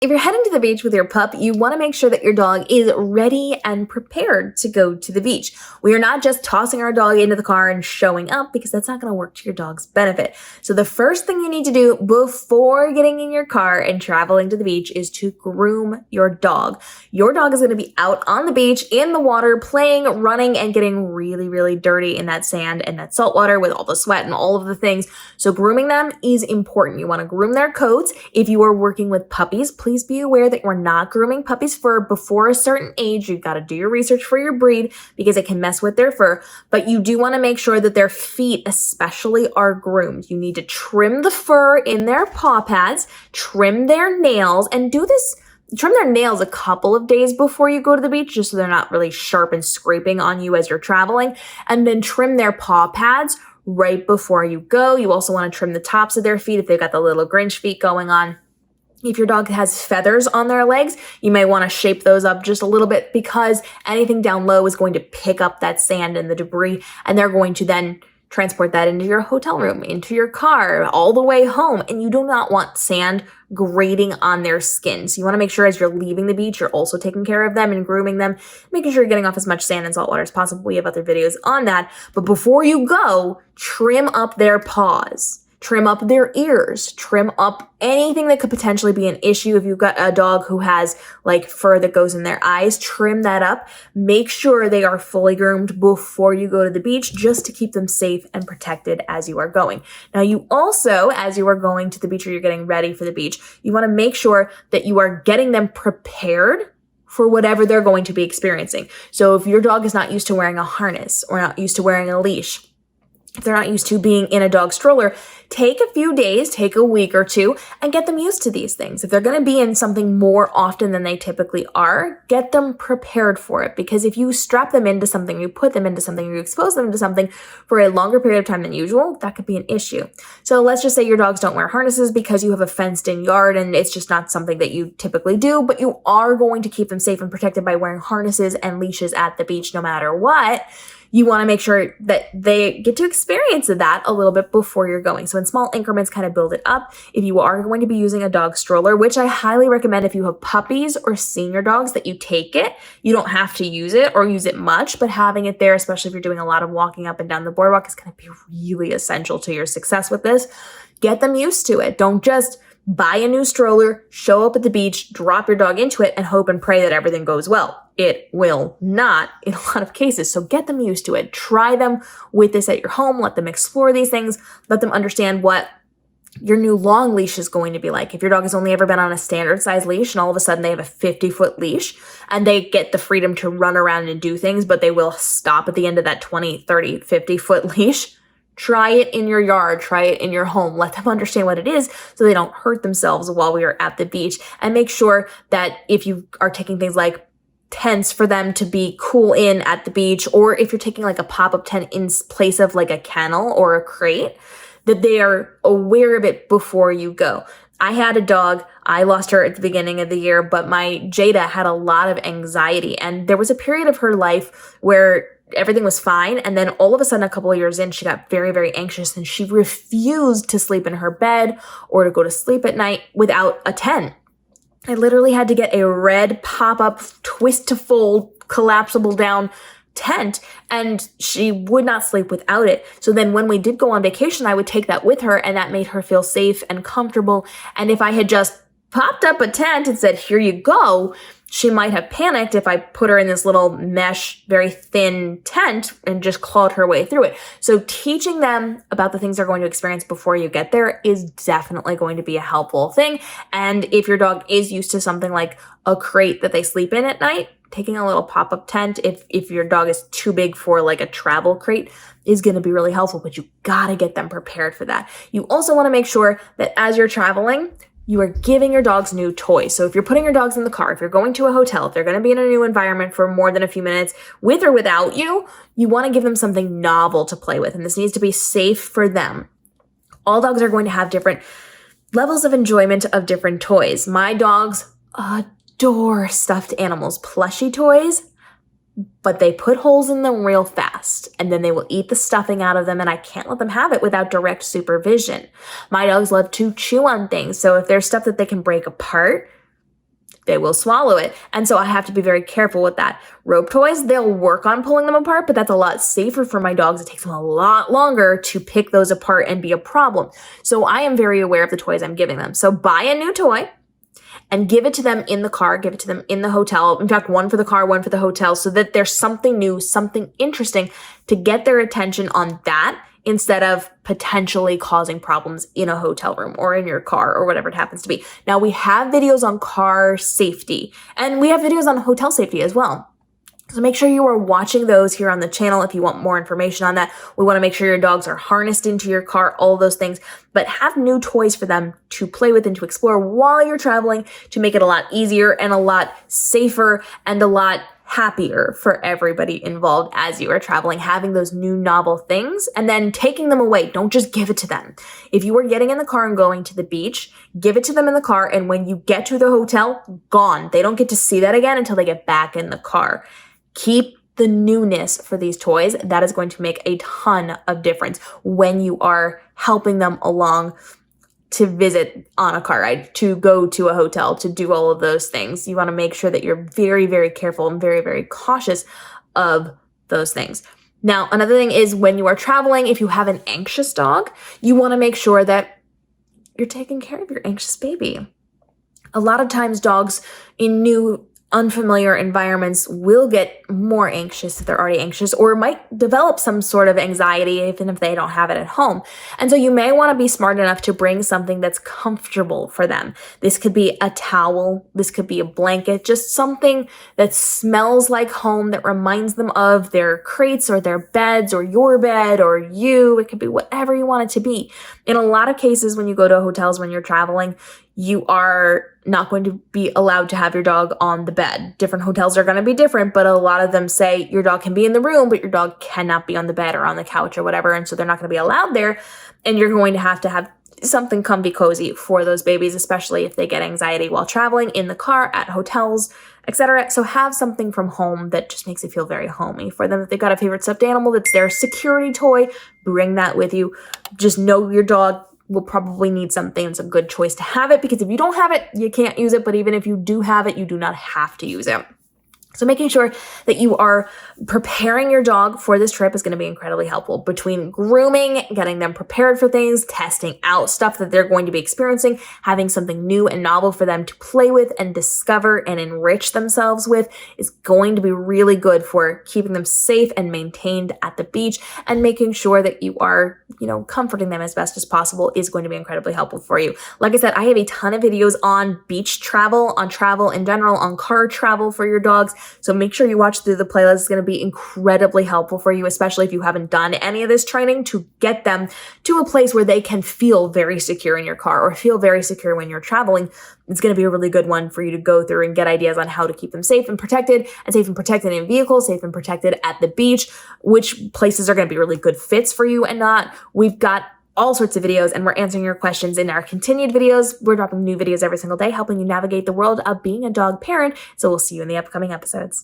If you're heading to the beach with your pup, you want to make sure that your dog is ready and prepared to go to the beach. We are not just tossing our dog into the car and showing up, because that's not going to work to your dog's benefit. So the first thing you need to do before getting in your car and traveling to the beach is to groom your dog. Your dog is going to be out on the beach in the water, playing, running, and getting really, really dirty in that sand and that salt water with all the sweat and all of the things. So grooming them is important. You want to groom their coats. If you are working with puppies, please be aware that we're not grooming puppies' fur before a certain age. You've got to do your research for your breed because it can mess with their fur, but you do want to make sure that their feet especially are groomed. You need to trim the fur in their paw pads, trim their nails, and trim their nails a couple of days before you go to the beach, just so they're not really sharp and scraping on you as you're traveling, and then trim their paw pads right before you go. You also want to trim the tops of their feet if they've got the little Grinch feet going on. If your dog has feathers on their legs, you may want to shape those up just a little bit, because anything down low is going to pick up that sand and the debris, and they're going to then transport that into your hotel room, into your car, all the way home. And you do not want sand grating on their skin. So you want to make sure as you're leaving the beach, you're also taking care of them and grooming them, making sure you're getting off as much sand and salt water as possible. We have other videos on that. But before you go, trim up their paws. Trim up their ears, trim up anything that could potentially be an issue. If you've got a dog who has like fur that goes in their eyes, trim that up. Make sure they are fully groomed before you go to the beach, just to keep them safe and protected as you are going. Now, you also, as you are going to the beach or you're getting ready for the beach, you want to make sure that you are getting them prepared for whatever they're going to be experiencing. So if your dog is not used to wearing a harness or not used to wearing a leash, if they're not used to being in a dog stroller, take a few days, take a week or two, and get them used to these things. If they're going to be in something more often than they typically are, get them prepared for it. Because if you strap them into something, you put them into something, you expose them to something for a longer period of time than usual, that could be an issue. So let's just say your dogs don't wear harnesses because you have a fenced-in yard and it's just not something that you typically do, but you are going to keep them safe and protected by wearing harnesses and leashes at the beach no matter what. You want to make sure that they get to experience that a little bit before you're going. So in small increments, kind of build it up. If you are going to be using a dog stroller, which I highly recommend if you have puppies or senior dogs, that you take it. You don't have to use it or use it much, but having it there, especially if you're doing a lot of walking up and down the boardwalk, is going to be really essential to your success with this. Get them used to it. Don't just buy a new stroller, show up at the beach, drop your dog into it, and hope and pray that everything goes well. It will not in a lot of cases. So get them used to it. Try them with this at your home. Let them explore these things. Let them understand what your new long leash is going to be like. If your dog has only ever been on a standard size leash and all of a sudden they have a 50-foot leash and they get the freedom to run around and do things, but they will stop at the end of that 20, 30, 50-foot leash, try it in your yard, try it in your home. Let them understand what it is so they don't hurt themselves while we are at the beach. And make sure that if you are taking things like tents for them to be cool in at the beach, or if you're taking like a pop-up tent in place of like a kennel or a crate, that they are aware of it before you go. I had a dog. I lost her at the beginning of the year, but my Jada had a lot of anxiety, and there was a period of her life where everything was fine. And then all of a sudden, a couple of years in, she got very, very anxious, and she refused to sleep in her bed or to go to sleep at night without a tent. I literally had to get a red pop-up, twist to fold, collapsible down tent, and she would not sleep without it. So then when we did go on vacation, I would take that with her, and that made her feel safe and comfortable. And if I had just popped up a tent and said, here you go, she might have panicked if I put her in this little mesh, very thin tent and just clawed her way through it. So teaching them about the things they're going to experience before you get there is definitely going to be a helpful thing. And if your dog is used to something like a crate that they sleep in at night, taking a little pop-up tent, if your dog is too big for like a travel crate, is going to be really helpful, but you got to get them prepared for that. You also want to make sure that as you're traveling, you are giving your dogs new toys. So if you're putting your dogs in the car, if you're going to a hotel, if they're going to be in a new environment for more than a few minutes, with or without you, you want to give them something novel to play with. And this needs to be safe for them. All dogs are going to have different levels of enjoyment of different toys. My dogs adore stuffed animals, plushie toys. but they put holes in them real fast, and then they will eat the stuffing out of them, and I can't let them have it without direct supervision. My dogs love to chew on things, so if there's stuff that they can break apart, they will swallow it. And so I have to be very careful with that. Rope toys, they'll work on pulling them apart, but that's a lot safer for my dogs. It takes them a lot longer to pick those apart and be a problem. So I am very aware of the toys I'm giving them. So buy a new toy and give it to them in the car, give it to them in the hotel. In fact, one for the car, one for the hotel, so that there's something new, something interesting to get their attention on that, instead of potentially causing problems in a hotel room or in your car or whatever it happens to be. Now, we have videos on car safety, and we have videos on hotel safety as well. So make sure you are watching those here on the channel if you want more information on that. We want to make sure your dogs are harnessed into your car, all those things, but have new toys for them to play with and to explore while you're traveling, to make it a lot easier and a lot safer and a lot happier for everybody involved as you are traveling, having those new novel things and then taking them away. Don't just give it to them. If you are getting in the car and going to the beach, give it to them in the car, and when you get to the hotel, gone. They don't get to see that again until they get back in the car. Keep the newness for these toys. That is going to make a ton of difference when you are helping them along to visit on a car ride, to go to a hotel, to do all of those things. You want to make sure that you're very, very careful and very, very cautious of those things. Now, another thing is when you are traveling, if you have an anxious dog, you want to make sure that you're taking care of your anxious baby. A lot of times dogs in new unfamiliar environments will get more anxious if they're already anxious, or might develop some sort of anxiety even if they don't have it at home. And so you may want to be smart enough to bring something that's comfortable for them. This could be a towel, this could be a blanket, just something that smells like home, that reminds them of their crates or their beds or your bed or you. It could be whatever you want it to be. In a lot of cases, when you go to hotels, when you're traveling, you are not going to be allowed to have your dog on the bed. Different hotels are going to be different, but a lot of them say your dog can be in the room, but your dog cannot be on the bed or on the couch or whatever. And so they're not going to be allowed there. And you're going to have something comfy, cozy for those babies, especially if they get anxiety while traveling in the car, at hotels, etc. So have something from home that just makes it feel very homey for them. If they've got a favorite stuffed animal that's their security toy, bring that with you. Just know your dog will probably need something. It's a good choice to have it, because if you don't have it, you can't use it. But even if you do have it, you do not have to use it. So making sure that you are preparing your dog for this trip is going to be incredibly helpful. Between grooming, getting them prepared for things, testing out stuff that they're going to be experiencing, having something new and novel for them to play with and discover and enrich themselves with is going to be really good for keeping them safe and maintained at the beach, and making sure that you are, comforting them as best as possible is going to be incredibly helpful for you. Like I said, I have a ton of videos on beach travel, on travel in general, on car travel for your dogs. So make sure you watch through the playlist. It's going to be incredibly helpful for you, especially if you haven't done any of this training, to get them to a place where they can feel very secure in your car or feel very secure when you're traveling. It's going to be a really good one for you to go through and get ideas on how to keep them safe and protected in vehicles, safe and protected at the beach, which places are going to be really good fits for you and not. We've got all sorts of videos, and we're answering your questions in our continued videos. We're dropping new videos every single day, helping you navigate the world of being a dog parent. So we'll see you in the upcoming episodes.